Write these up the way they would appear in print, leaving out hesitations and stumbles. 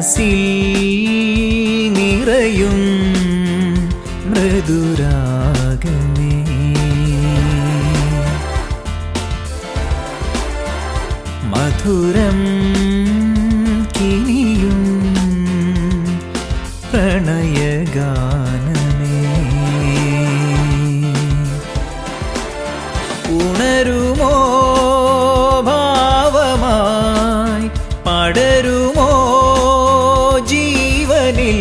മനസ്സിൽ നിറയും മൃദുരാഗമേ മധുരം കിനിയും പ്രണയഗാനമേ ഉണരുമോ ഭാവമായി പടരുമോ ജീവനിൽ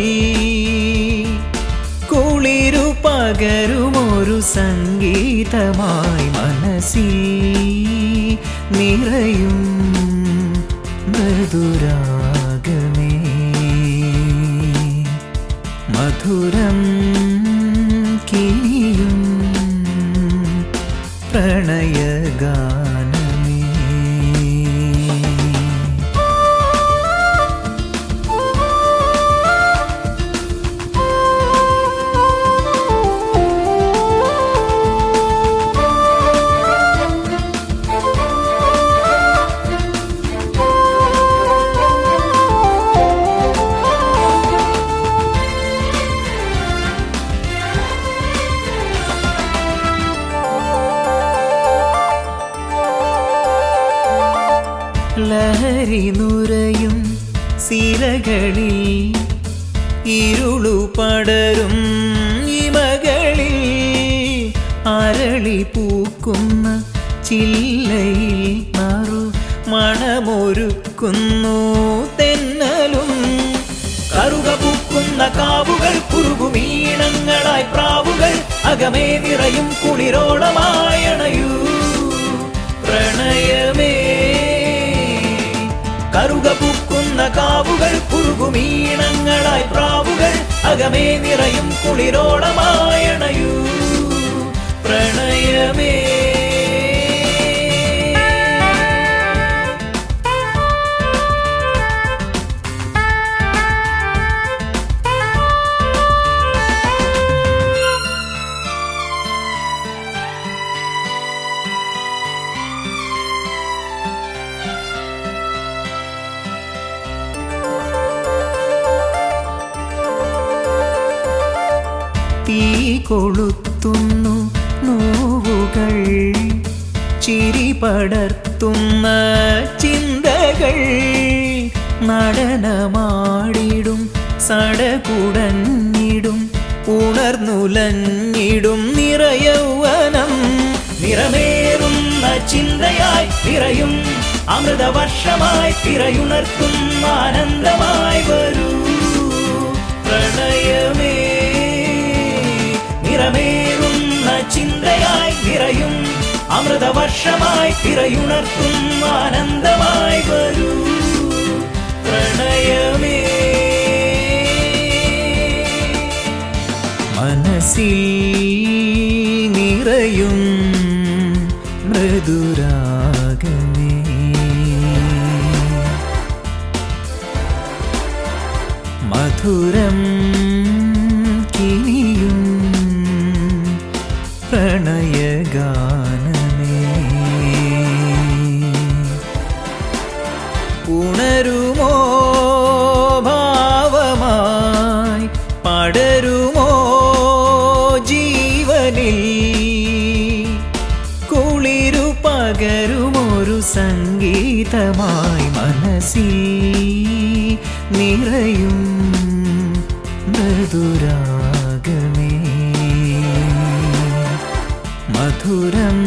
കുളിരു പകരുമൊരു സംഗീതമായി മനസ്സിൽ നിറയും മധുരാഗമേ മധുരം കിനിയും പ്രണയഗാനമേ ലഹരി നുരയും സിരകളിൽ ഇരുളു പടരും ഇമകളിൽ അരളി പൂക്കുന്ന ചില്ലയിൽ നറു മണമൊരുക്കുന്നു തെന്നലും കറുക പൂക്കുന്ന കാവുകൾ കുറുകുമീണങ്ങളായി പ്രാവുകൾ അകമേ നിറയും കുളിരോളമായണയൂ പ്രണയമേ കറുക പൂക്കുന്ന കാവുകൾ കുറുകുമീണങ്ങളായി പ്രാവുകൾ അകമേ നിറയും കുളിരോളമായണയൂ പ്രണയമേ തീ കൊളുത്തുന്നു നോവുകൾ ചിരി പടർത്തുന്ന ചിന്തകൾ നടനമാടിടും സടകുടഞ്ഞിടും ഉണർന്നുലഞ്ഞിടും നിറയൗവനം നിറമേറുന്ന ചിന്തയായി നിറയും അമൃതവർഷമായി തിരയുണർത്തും ആനന്ദമായി വരൂ പ്രണയമേ നിറമേറുന്ന ചിന്തയായി നിറയും അമൃതവർഷമായി തിരയുണർത്തും ആനന്ദമായി വരൂ പ്രണയമേ മനസ്സിൽ നിറയും മൃദുരാഗമേ മധുരം കിനിയും പ്രണയഗാനമേ ഉണരുമോ ഭാവമായി പടരുമോ ജീവനിൽ കുളിരു പകരുമൊരു സംഗീതമായി മനസ്സിൽ നിറയും മധുരാഗമേ മധുരം